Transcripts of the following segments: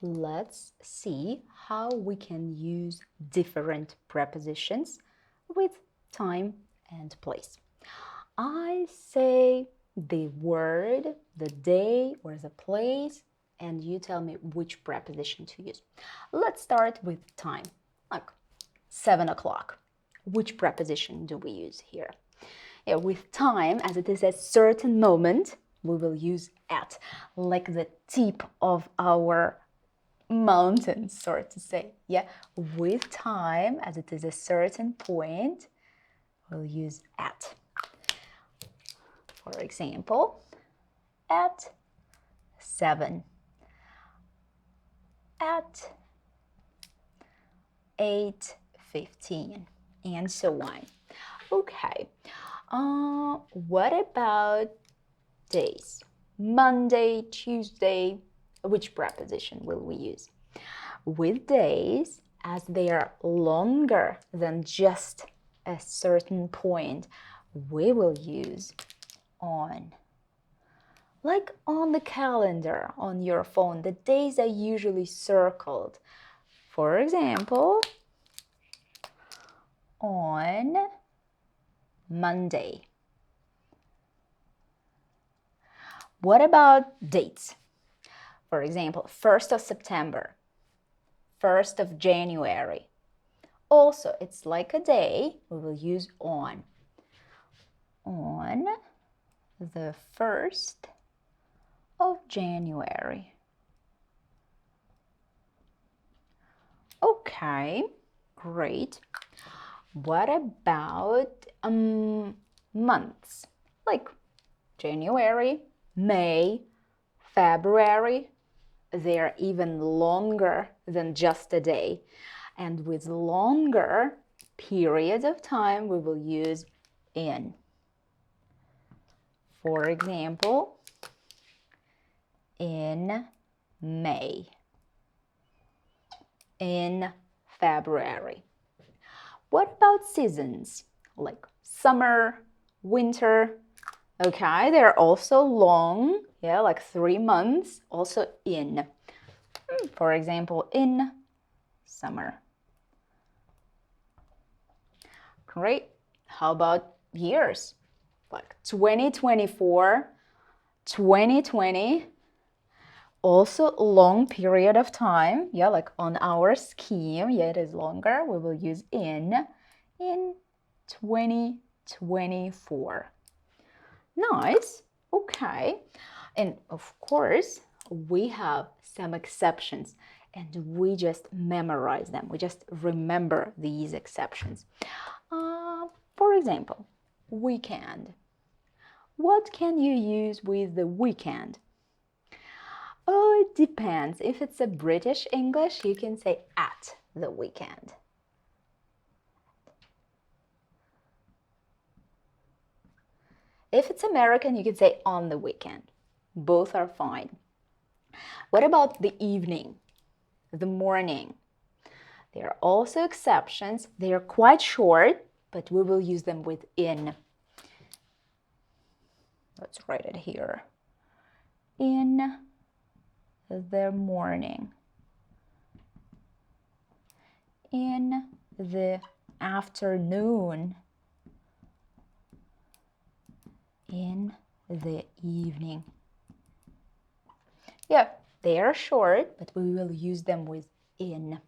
Let's see how we can use different prepositions with time and place. I say the word, the day, or the place, and you tell me which preposition to use. Let's start with time, like 7 o'clock. Which preposition do we use here? Yeah, with time, as it is a certain moment, we will use at, like the tip of our mountain, so to say. Yeah, with time, as it is a certain point, we'll use at. For example, at 7, at 8:15, and so on. Okay, what about days? Monday, Tuesday, which preposition will we use? With days, as they are longer than just a certain point, we will use on. Like on the calendar on your phone, the days are usually circled. For example, on Monday. What about dates? For example, 1st of September, 1st of January. Also, it's like a day, we will use on. On the 1st of January. Okay, great. What about months? Like January, May, February. They're even longer than just a day. And with longer periods of time, we will use in. For example, in May, in February. What about seasons? Like summer, winter. Okay, they're also long, yeah, like 3 months, also in. For example, in summer. Great. How about years? Like 2024, 2020. Also long period of time, yeah, like on our scheme, yeah, it is longer. We will use in 2024. Nice. Okay. And of course, we have some exceptions and we just memorize them. We just remember these exceptions. For example, weekend. What can you use with the weekend? Oh, it depends. If it's a British English, you can say at the weekend. If it's American, you can say on the weekend. Both are fine. What about the evening, the morning? There are also exceptions. They are quite short, but we will use them with in. Let's write it here. In the morning. In the afternoon. In the evening. Yeah, they are short, but we will use them with in.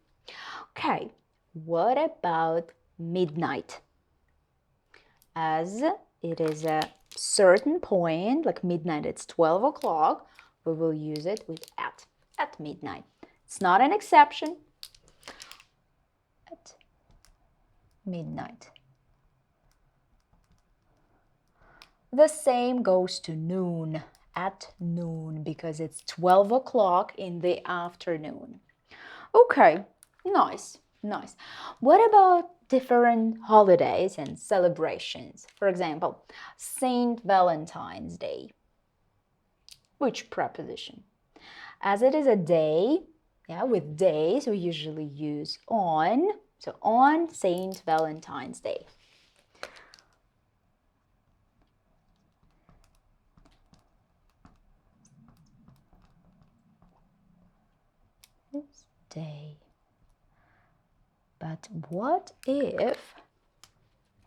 Okay, what about midnight? As it is a certain point, like midnight, it's 12 o'clock, we will use it with at midnight. It's not an exception. At midnight. The same goes to noon, at noon, because it's 12 o'clock in the afternoon. Okay, nice, nice. What about different holidays and celebrations? For example, Saint Valentine's Day. Which preposition? As it is a day, yeah, with days we usually use on. So on Saint Valentine's Day. this day. But what if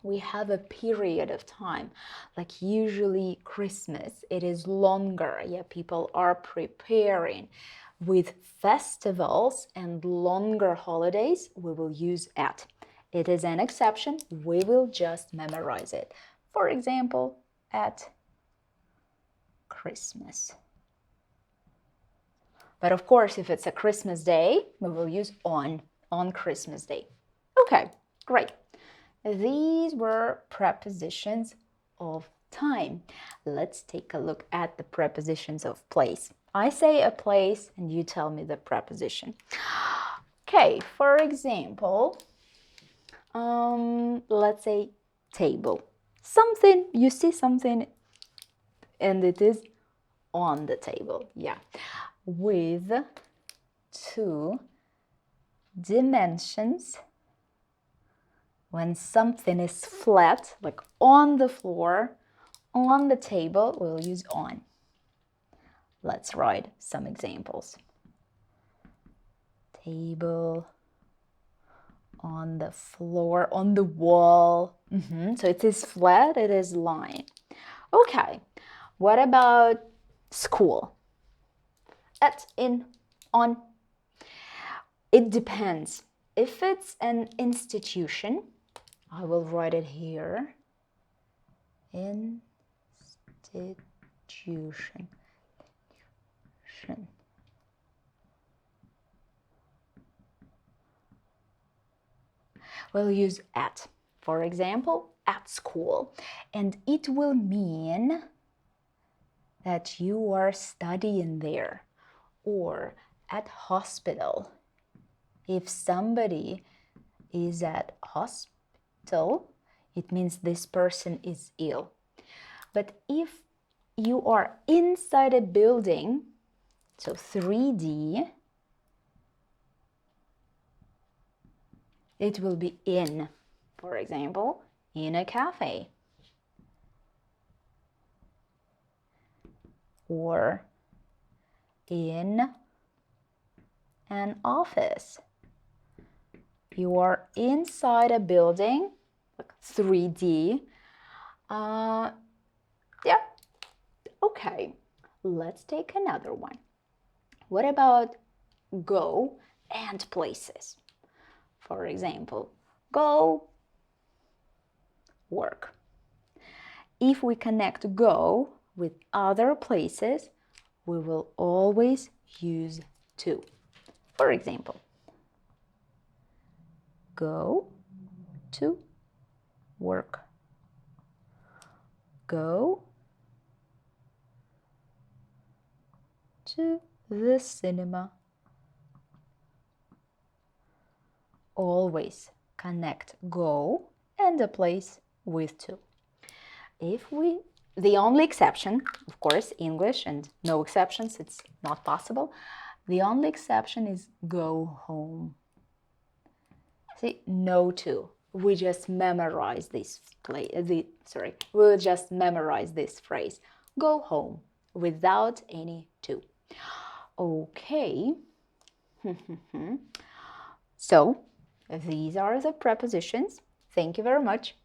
we have a period of time, like usually Christmas, it is longer. Yeah, people are preparing. With festivals and longer holidays, we will use at. It is an exception. We will just memorize it. For example, at Christmas. But of course, if it's a Christmas day, we will use on Christmas Day. Okay, great. These were prepositions of time. Let's take a look at the prepositions of place. I say a place and you tell me the preposition. Okay, for example, let's say table. Something, you see something and it is on the table. Yeah, with two dimensions. When something is flat, like on the floor, on the table, we'll use on. Let's write some examples. Table, on the floor, on the wall. So it is flat, it is lying. Okay, what about school? At, in, on. It depends. If it's an institution, I will write it here. Institution. We'll use at. For example, at school. And it will mean that you are studying there. Or at hospital. If somebody is at hospital, it means this person is ill. But if you are inside a building, so 3D, it will be in. For example, in a cafe. Or in an office. You are inside a building, like 3D. Yeah, okay. Let's take another one. What about go and places? For example, go, work. If we connect go with other places, we will always use to. For example, go to work. Go to the cinema. Always connect go and a place with to. The only exception, of course, English and no exceptions, it's not possible. The only exception is go home. See, no to. We just memorize this we'll just memorize this phrase. Go home without any to. Okay. So, these are the prepositions. Thank you very much.